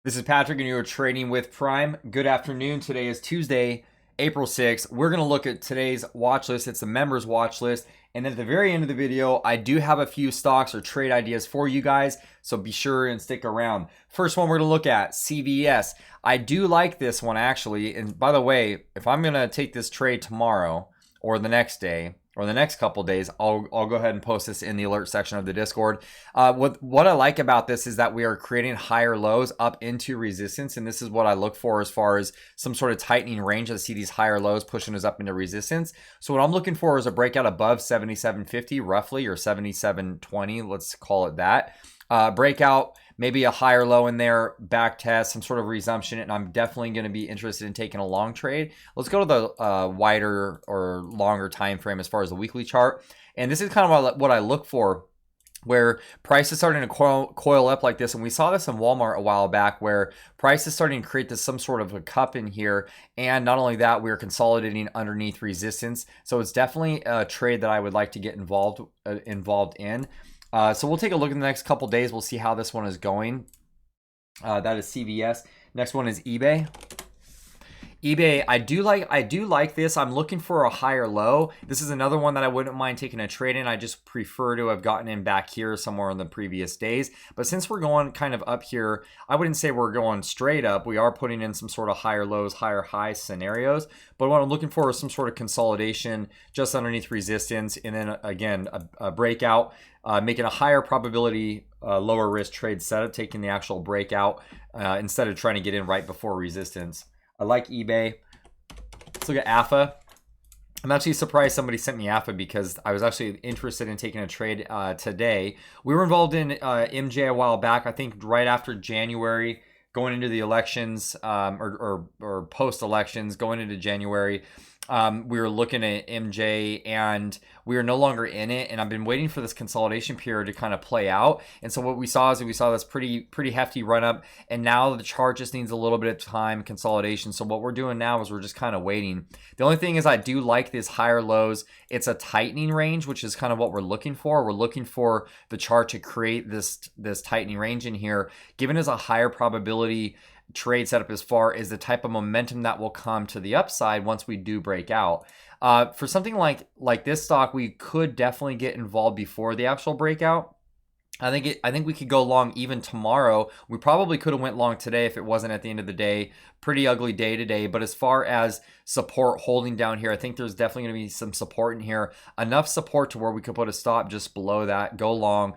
This is Patrick and you're trading with Prime. Good afternoon. Today is Tuesday, April 6th. We're going to look at today's watch list. It's the members watch list. And at the very end of the video, I do have a few stocks or trade ideas for you guys. So be sure and stick around. First one we're going to look at, CVS. I do like this one actually. And by the way, if I'm going to take this trade tomorrow or the next day, or the next couple days, I'll go ahead and post this in the alert section of the Discord. What I like about this is that we are creating higher lows up into resistance, and this is what I look for as far as some sort of tightening range. I see these higher lows pushing us up into resistance. So what I'm looking for is a breakout above 77.50 roughly, or 77.20, let's call it that. Breakout, maybe a higher low in there, back test, some sort of resumption, and I'm definitely going to be interested in taking a long trade. Let's go to the wider or longer time frame as far as the weekly chart. And this is kind of what I look for, where price is starting to coil up like this. And we saw this in Walmart a while back, where price is starting to create this some sort of a cup in here. And not only that, we're consolidating underneath resistance. So it's definitely a trade that I would like to get involved in. So we'll take a look in the next couple days. We'll see how this one is going. That is CVS. Next one is eBay. eBay, I do like this. I'm looking for a higher low. This is another one that I wouldn't mind taking a trade in. I just prefer to have gotten in back here somewhere in the previous days. But since we're going kind of up here, I wouldn't say we're going straight up. We are putting in some sort of higher lows, higher highs scenarios. But what I'm looking for is some sort of consolidation just underneath resistance. And then again, a breakout, making a higher probability, lower risk trade setup, taking the actual breakout instead of trying to get in right before resistance. I like eBay. Let's look at APHA. I'm actually surprised somebody sent me APHA because I was actually interested in taking a trade today. We were involved in MJ a while back, I think right after January, going into the elections or post-elections, going into January. We were looking at MJ and we are no longer in it, and I've been waiting for this consolidation period to kind of play out. And so what we saw is this pretty hefty run up, and now the chart just needs a little bit of time consolidation. So what we're doing now is we're just kind of waiting. The only thing is I do like this higher lows. It's a tightening range, which is kind of what we're looking for. We're looking for the chart to create this tightening range in here, given as a higher probability trade setup as far as the type of momentum that will come to the upside once we do break out. For something like this stock, we could definitely get involved before the actual breakout. I think we could go long even tomorrow. We probably could have went long today if it wasn't at the end of the day. Pretty ugly day today. But as far as support holding down here, I think there's definitely going to be some support in here. Enough support to where we could put a stop just below that, go long,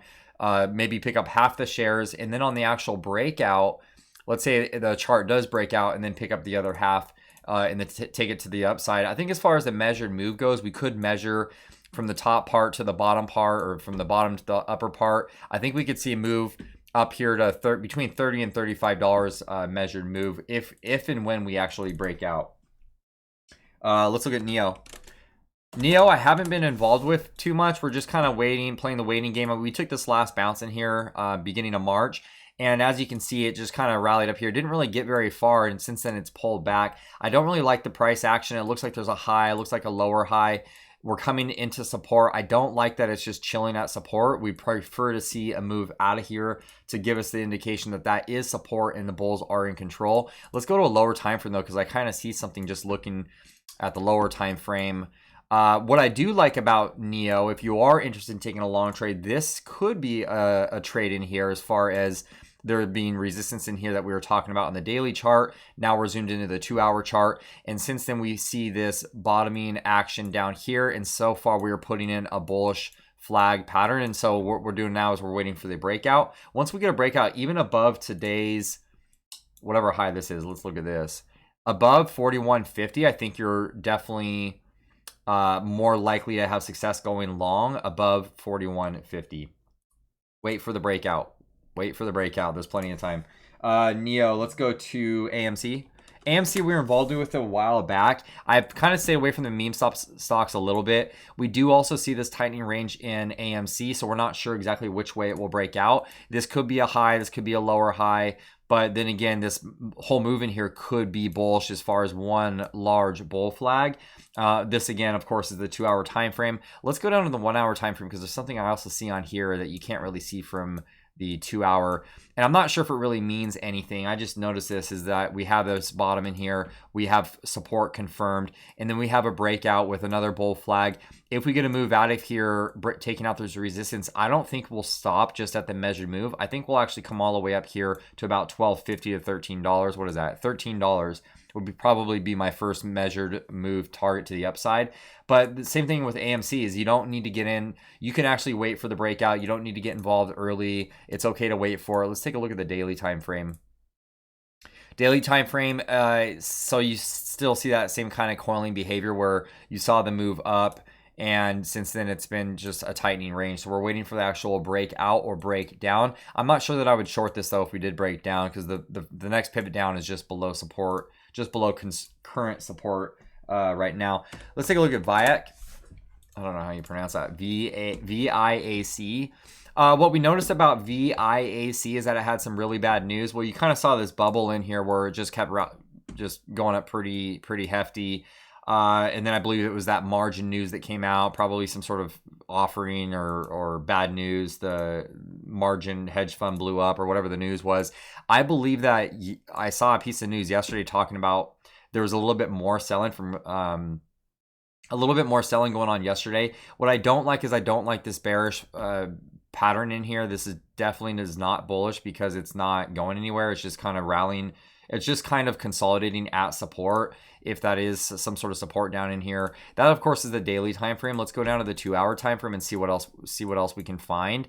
maybe pick up half the shares, and then on the actual breakout, let's say the chart does break out and then pick up the other half and then take it to the upside. I think as far as the measured move goes, we could measure from the top part to the bottom part, or from the bottom to the upper part. I think we could see a move up here to between $30 and $35 measured move if and when we actually break out. Let's look at NIO. NIO, I haven't been involved with too much. We're just kind of waiting, playing the waiting game. We took this last bounce in here beginning of March. And as you can see, it just kind of rallied up here. Didn't really get very far, and since then it's pulled back. I don't really like the price action. It looks like there's a high. It looks like a lower high. We're coming into support. I don't like that it's just chilling at support. We prefer to see a move out of here to give us the indication that that is support and the bulls are in control. Let's go to a lower time frame, though, because I kind of see something just looking at the lower time frame. What I do like about NIO, if you are interested in taking a long trade, this could be a trade in here as far as there being resistance in here that we were talking about on the daily chart. Now we're zoomed into the 2-hour chart. And since then, we see this bottoming action down here. And so far, we are putting in a bullish flag pattern. And so what we're doing now is we're waiting for the breakout. Once we get a breakout, even above today's, whatever high this is, let's look at this. Above 41.50, I think you're definitely more likely to have success going long above 41.50. Wait for the breakout. Wait for the breakout. There's plenty of time. NIO, let's go to AMC. AMC we were involved with a while back. I've kind of stayed away from the meme stocks a little bit. We do also see this tightening range in AMC, so we're not sure exactly which way it will break out. This could be a high. This could be a lower high. But then again, this whole move in here could be bullish as far as one large bull flag. This again, of course, is the 2-hour time frame. Let's go down to the 1-hour time frame because there's something I also see on here that you can't really see from the 2 hour. And I'm not sure if it really means anything. I just noticed this is that we have this bottom in here. We have support confirmed, and then we have a breakout with another bull flag. If we get a move out of here, taking out this resistance, I don't think we'll stop just at the measured move. I think we'll actually come all the way up here to about $12.50 to $13. What is that? $13 would probably be my first measured move target to the upside. But the same thing with AMC is you don't need to get in. You can actually wait for the breakout. You don't need to get involved early. It's okay to wait for it. Let's take a look at the daily time frame. Daily time frame, so you still see that same kind of coiling behavior where you saw the move up, and since then it's been just a tightening range. So we're waiting for the actual breakout or break down. I'm not sure that I would short this though if we did break down, because the next pivot down is just below support, just below current support right now. Let's take a look at VIAC. I don't know how you pronounce that. VIAC. What we noticed about VIAC is that it had some really bad news. Well, you kind of saw this bubble in here where it just kept just going up pretty hefty. And then I believe it was that margin news that came out, probably some sort of offering or bad news. The margin hedge fund blew up or whatever the news was. I believe that I saw a piece of news yesterday talking about there was a little bit more selling from going on yesterday. What I don't like is I don't like this bearish pattern in here. This is definitely not bullish because it's not going anywhere. It's just kind of rallying. It's just kind of consolidating at support, if that is some sort of support down in here. That of course is the daily time frame. Let's go down to the 2 hour time frame and see what else we can find.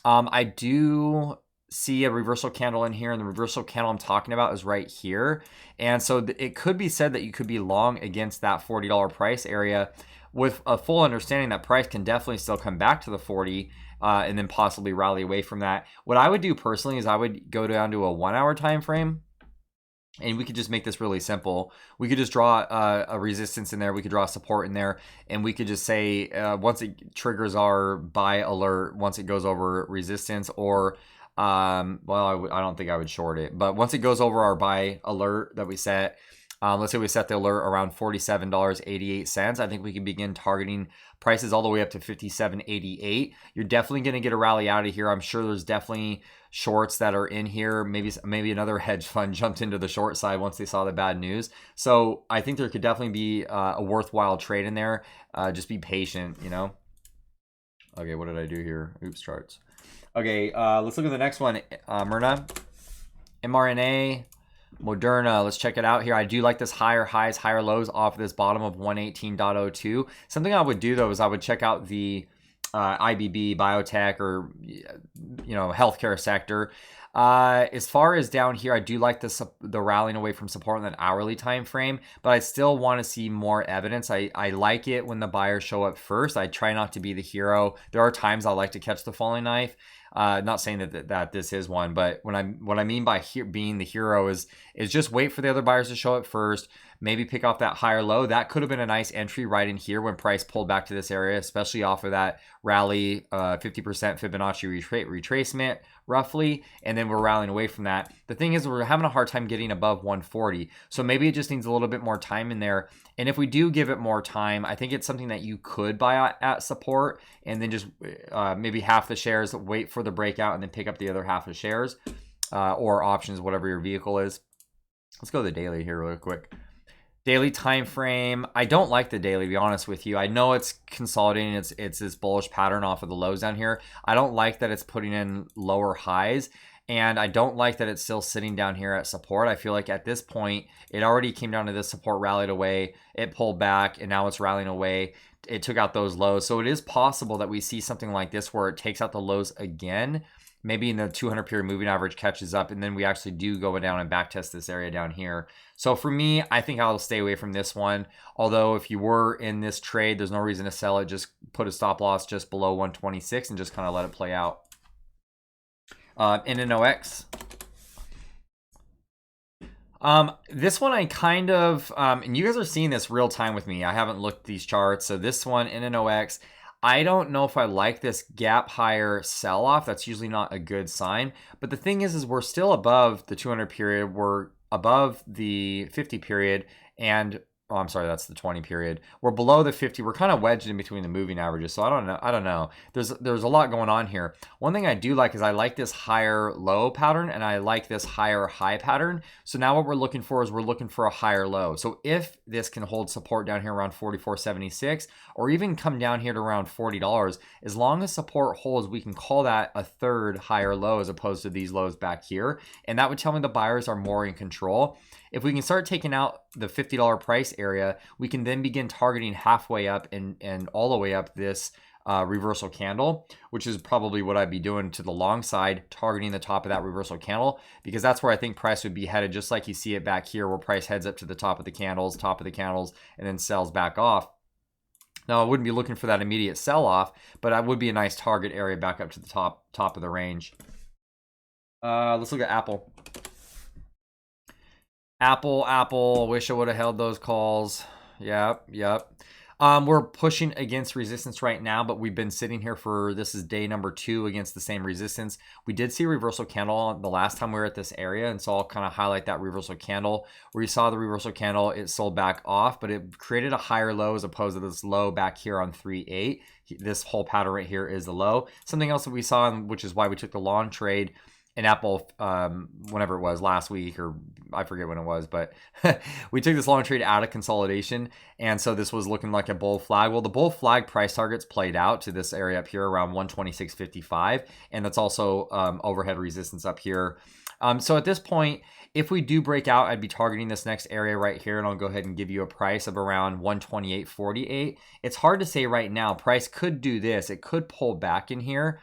I do see a reversal candle in here, and the reversal candle I'm talking about is right here. And so it could be said that you could be long against that $40 price area, with a full understanding that price can definitely still come back to the 40 and then possibly rally away from that. What I would do personally is I would go down to a 1 hour time frame, and we could just make this really simple. We could just draw a resistance in there. We could draw support in there, and we could just say once it triggers our buy alert, once it goes over resistance, or well, I don't think I would short it, but once it goes over our buy alert that we set, let's say we set the alert around $47.88. I think we can begin targeting prices all the way up to $57.88. You're definitely going to get a rally out of here. I'm sure there's definitely shorts that are in here. Maybe another hedge fund jumped into the short side once they saw the bad news. So I think there could definitely be a worthwhile trade in there. Just be patient, you know. Okay, what did I do here? Oops, charts. Okay, let's look at the next one. MRNA, Moderna. Let's check it out here. I do like this higher highs, higher lows off of this bottom of 118.02. Something I would do though is I would check out the IBB, biotech, or healthcare sector. As far as down here, I do like the rallying away from support in that hourly time frame, but I still want to see more evidence. I like it when the buyers show up first. I try not to be the hero. There are times I like to catch the falling knife. Not saying that this is one, but what I mean by being the hero is just wait for the other buyers to show up first. Maybe pick off that higher low. That could have been a nice entry right in here when price pulled back to this area, especially off of that rally, 50% Fibonacci retracement roughly, and then we're rallying away from that. The thing is, we're having a hard time getting above 140, so maybe it just needs a little bit more time in there. And if we do give it more time, I think it's something that you could buy at support, and then just maybe half the shares, wait for the breakout, and then pick up the other half of shares or options, whatever your vehicle is. Let's go to the daily here real quick. Daily time frame. I don't like the daily, to be honest with you. I know it's consolidating. It's this bullish pattern off of the lows down here. I don't like that it's putting in lower highs, and I don't like that it's still sitting down here at support. I feel like at this point, it already came down to this support, rallied away, it pulled back, and now it's rallying away. It took out those lows. So it is possible that we see something like this where it takes out the lows again. Maybe in the 200 period moving average catches up, and then we actually do go down and back test this area down here. So for me, I think I'll stay away from this one. Although if you were in this trade, there's no reason to sell it. Just put a stop loss just below 126 and just kind of let it play out. NNOX. This one I kind of, and you guys are seeing this real time with me. I haven't looked at these charts. So this one, NNOX, I don't know if I like this gap higher sell-off. That's usually not a good sign. But the thing is we're still above the 200 period. We're above the 50 period. And oh, I'm sorry, that's the 20 period. We're below the 50. We're kind of wedged in between the moving averages. So I don't know. There's a lot going on here. One thing I do like is I like this higher low pattern and I like this higher high pattern. So now what we're looking for is we're looking for a higher low. So if this can hold support down here around 44.76 or even come down here to around $40, as long as support holds, we can call that a third higher low as opposed to these lows back here. And that would tell me the buyers are more in control. If we can start taking out the $50 price area, we can then begin targeting halfway up and all the way up this reversal candle, which is probably what I'd be doing to the long side, targeting the top of that reversal candle, because that's where I think price would be headed, just like you see it back here where price heads up to the top of the candles, and then sells back off. Now, I wouldn't be looking for that immediate sell-off, but that would be a nice target area back up to the top of the range. Let's look at Apple. Apple, wish I would have held those calls. Yep. We're pushing against resistance right now, but we've been sitting here for, this is day number 2 against the same resistance. We did see a reversal candle the last time we were at this area, and so I'll kind of highlight that reversal candle. Where you saw the reversal candle, it sold back off, but it created a higher low as opposed to this low back here on 3.8. This whole pattern right here is the low. Something else that we saw, which is why we took the long trade in Apple, whenever it was last week, or I forget when it was, but we took this long trade out of consolidation, and so this was looking like a bull flag. Well, the bull flag price targets played out to this area up here around 126.55, and that's also overhead resistance up here. So at this point, if we do break out, I'd be targeting this next area right here, and I'll go ahead and give you a price of around 128.48. It's hard to say right now. Price could do this. It could pull back in here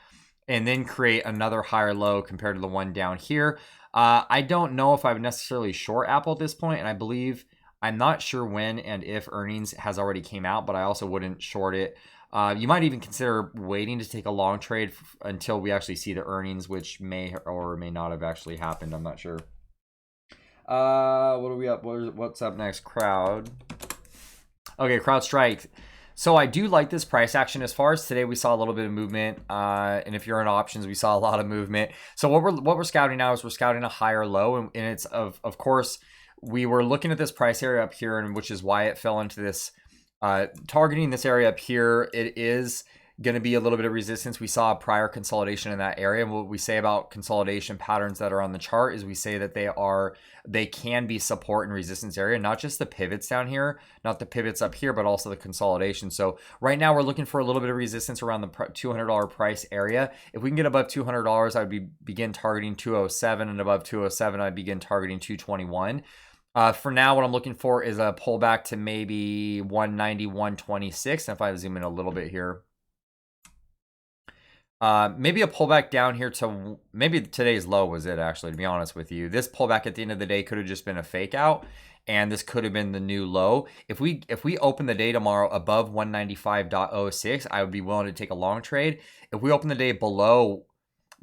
and then create another higher low compared to the one down here. I don't know if I would necessarily short Apple at this point, and I believe, I'm not sure when and if earnings has already came out, but I also wouldn't short it. You might even consider waiting to take a long trade until we actually see the earnings, which may or may not have actually happened. I'm not sure. What are we up? What's up next? Crowd. Okay, CrowdStrike. So I do like this price action. As far as today, we saw a little bit of movement, and if you're in options, we saw a lot of movement. So what we're scouting now is we're scouting a higher low, and it's of course we were looking at this price area up here, and which is why it fell into this targeting this area up here. It is going to be a little bit of resistance. We saw prior consolidation in that area. And what we say about consolidation patterns that are on the chart is we say that they can be support and resistance area, not just the pivots down here, not the pivots up here, but also the consolidation. So right now we're looking for a little bit of resistance around the $200 price area. If we can get above $200, I would begin targeting 207, and above 207, I'd begin targeting 221. For now, what I'm looking for is a pullback to maybe 190, 126. And if I zoom in a little bit here, maybe a pullback down here to maybe today's low was it, actually, to be honest with you. This pullback at the end of the day could have just been a fake out, and this could have been the new low. If we open the day tomorrow above 195.06, I would be willing to take a long trade. If we open the day below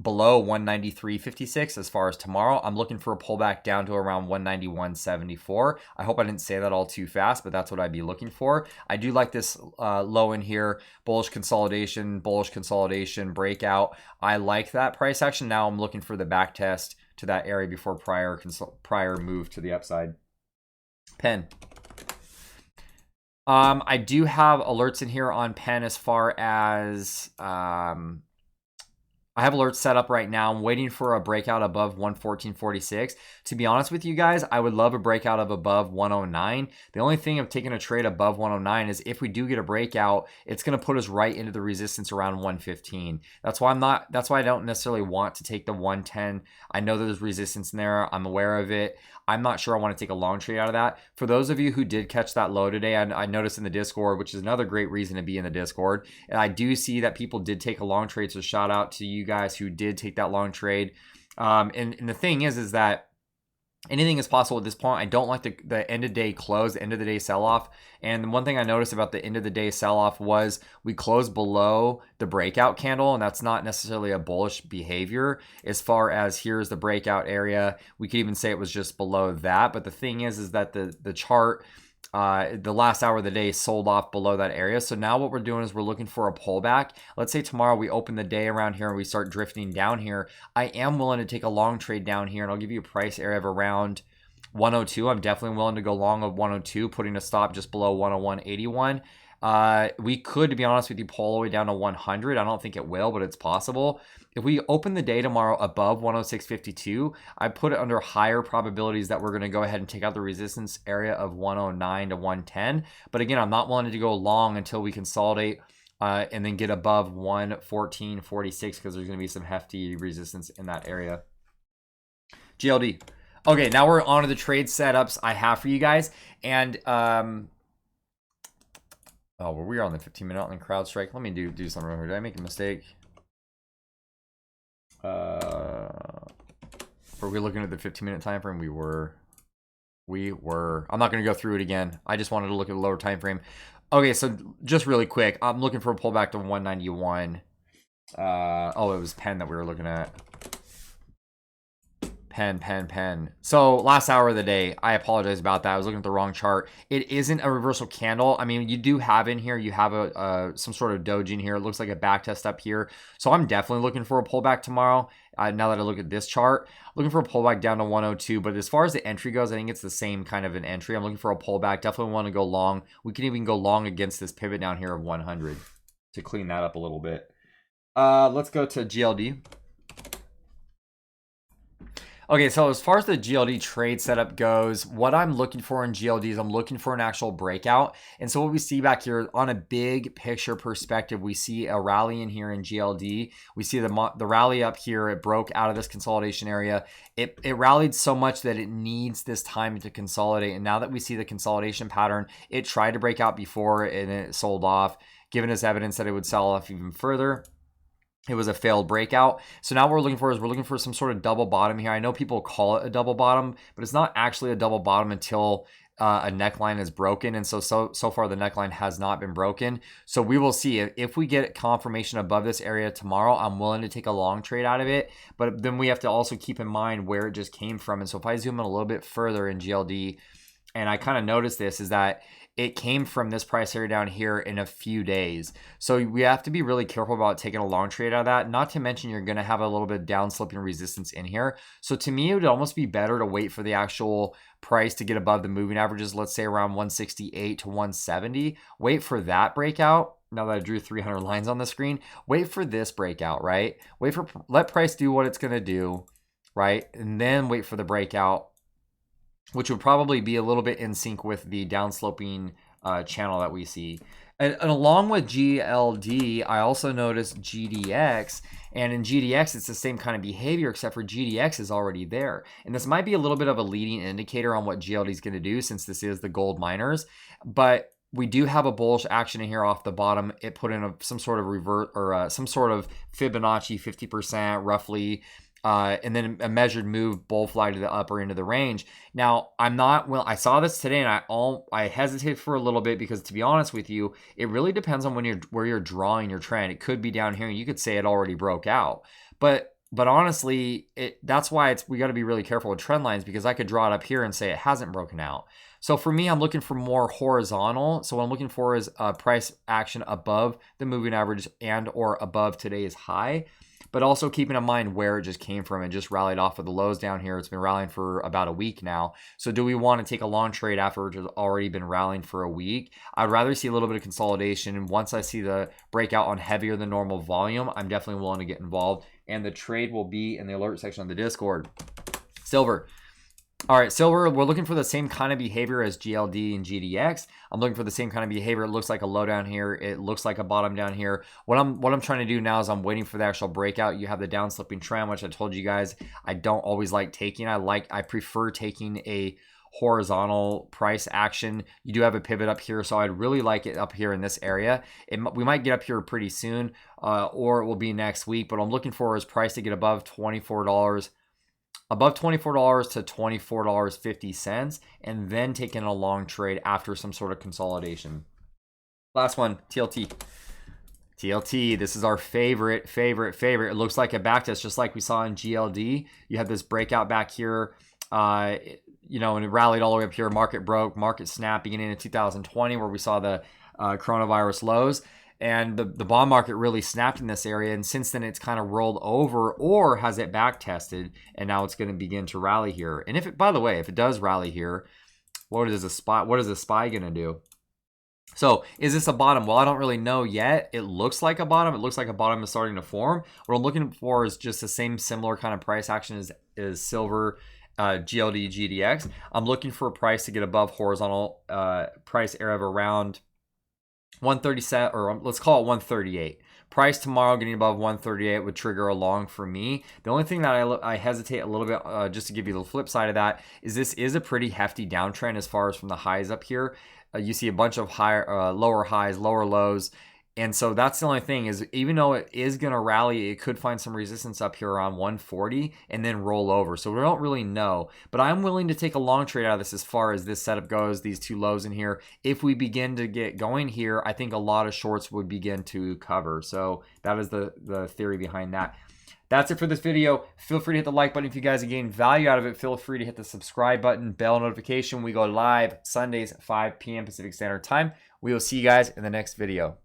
193.56 as far as tomorrow, I'm looking for a pullback down to around 191.74. I hope I didn't say that all too fast, but that's what I'd be looking for. I do like this low in here, bullish consolidation, breakout. I like that price action. Now I'm looking for the back test to that area before prior move to the upside. PENN. I do have alerts in here on PENN as far as I have alerts set up right now. I'm waiting for a breakout above 114.46. To be honest with you guys, I would love a breakout of above 109. The only thing of taking a trade above 109 is if we do get a breakout, it's going to put us right into the resistance around 115. That's why I don't necessarily want to take the 110. I know there's resistance in there. I'm aware of it. I'm not sure I want to take a long trade out of that. For those of you who did catch that low today, I noticed in the Discord, which is another great reason to be in the Discord, and I do see that people did take a long trade, so shout out to you guys who did take that long trade. And the thing is that anything is possible at this point. I don't like the end of day close, the end of the day sell-off. And one thing I noticed about the end of the day sell-off was we closed below the breakout candle, and that's not necessarily a bullish behavior as far as here's the breakout area. We could even say it was just below that. But the thing is that the chart, the last hour of the day sold off below that area. So now what we're doing is we're looking for a pullback. Let's say tomorrow we open the day around here and we start drifting down here. I am willing to take a long trade down here, and I'll give you a price area of around 102. I'm definitely willing to go long of 102, putting a stop just below 101.81. We could, to be honest with you, pull all the way down to 100. I don't think it will, but it's possible. If we open the day tomorrow above 106.52, I put it under higher probabilities that we're going to go ahead and take out the resistance area of 109 to 110. But again, I'm not willing to go long until we consolidate and then get above 114.46 because there's going to be some hefty resistance in that area. GLD. Okay, now we're on to the trade setups I have for you guys. And oh, well, we are on the 15-minute on CrowdStrike. Let me do something real quick. Did I make a mistake? Were we looking at the 15-minute time frame? We were. I'm not going to go through it again. I just wanted to look at the lower time frame. Okay, so just really quick, I'm looking for a pullback to 191. Oh, it was PENN that we were looking at. PENN. So last hour of the day, I apologize about that. I was looking at the wrong chart. It isn't a reversal candle. I mean, you do have in here, you have some sort of doji in here. It looks like a back test up here. So I'm definitely looking for a pullback tomorrow. Now that I look at this chart, looking for a pullback down to 102. But as far as the entry goes, I think it's the same kind of an entry. I'm looking for a pullback. Definitely want to go long. We can even go long against this pivot down here of 100 to clean that up a little bit. Let's go to GLD. Okay, so as far as the GLD trade setup goes, what I'm looking for in GLD is I'm looking for an actual breakout. And so what we see back here on a big picture perspective, we see a rally in here in GLD. We see the rally up here. It broke out of this consolidation area. It rallied so much that it needs this time to consolidate. And now that we see the consolidation pattern, it tried to break out before and it sold off, giving us evidence that it would sell off even further. It was a failed breakout. So now what we're looking for some sort of double bottom here. I know people call it a double bottom, but it's not actually a double bottom until a neckline is broken. And so far the neckline has not been broken. So we will see if we get confirmation above this area tomorrow. I'm willing to take a long trade out of it, but then we have to also keep in mind where it just came from. And so if I zoom in a little bit further in GLD, and I kind of noticed this, is that it came from this price area down here in a few days. So we have to be really careful about taking a long trade out of that. Not to mention you're going to have a little bit of down sloping resistance in here. So to me, it would almost be better to wait for the actual price to get above the moving averages, let's say around 168 to 170. Wait for that breakout. Now that I drew 300 lines on the screen, wait for this breakout, right? Let price do what it's going to do, right? And then wait for the breakout, which would probably be a little bit in sync with the downsloping channel that we see. And along with GLD, I also noticed GDX. And in GDX, it's the same kind of behavior, except for GDX is already there. And this might be a little bit of a leading indicator on what GLD is going to do, since this is the gold miners. But we do have a bullish action in here off the bottom. It put in some sort of revert or some sort of Fibonacci 50% roughly. And then a measured move bull flag to the upper end of the range. Now, I saw this today and I hesitated for a little bit because, to be honest with you, it really depends on where you're drawing your trend. It could be down here and you could say it already broke out. But honestly, that's why we got to be really careful with trend lines, because I could draw it up here and say it hasn't broken out. So for me, I'm looking for more horizontal. So what I'm looking for is price action above the moving average and or above today's high. But also keeping in mind where it just came from. It just rallied off of the lows down here. It's been rallying for about a week now. So do we want to take a long trade after it's already been rallying for a week? I'd rather see a little bit of consolidation. And once I see the breakout on heavier than normal volume, I'm definitely willing to get involved. And the trade will be in the alert section of the Discord. Silver. All right, silver, we're looking for the same kind of behavior as GLD and GDX. I'm looking for the same kind of behavior. It looks like a low down here. It looks like a bottom down here. What I'm trying to do now is I'm waiting for the actual breakout. You have the down slipping trend, which I told you guys I don't always like taking. I prefer taking a horizontal price action. You do have a pivot up here, so I'd really like it up here in this area. We might get up here pretty soon, or it will be next week. But what I'm looking for is price to get above $24. Above $24 to $24.50, and then taking a long trade after some sort of consolidation. Last one, TLT. TLT, this is our favorite. It looks like a backtest, just like we saw in GLD. You have this breakout back here, and it rallied all the way up here. Market broke, market snap beginning in 2020, where we saw the coronavirus lows. And the bond market really snapped in this area, and since then it's kind of rolled over, or has it back tested, and now it's going to begin to rally here. And if it, by the way, if it does rally here, what is a SPY going to do? So is this a bottom? Well, I don't really know yet. It looks like a bottom. It looks like a bottom is starting to form. What I'm looking for is just the same similar kind of price action as silver, GLD, GDX. I'm looking for a price to get above horizontal price area of around 137, or let's call it 138. Price tomorrow getting above 138 would trigger a long for me. The only thing that I hesitate a little bit, just to give you the flip side of that, is this is a pretty hefty downtrend as far as from the highs up here. You see a bunch of higher, lower highs, lower lows. And so that's the only thing, is even though it is going to rally, it could find some resistance up here around 140 and then roll over. So we don't really know, but I'm willing to take a long trade out of this as far as this setup goes, these two lows in here. If we begin to get going here, I think a lot of shorts would begin to cover. So that is the theory behind that. That's it for this video. Feel free to hit the like button if you guys are getting value out of it. Feel free to hit the subscribe button, bell notification. We go live Sundays, 5 p.m. Pacific Standard Time. We will see you guys in the next video.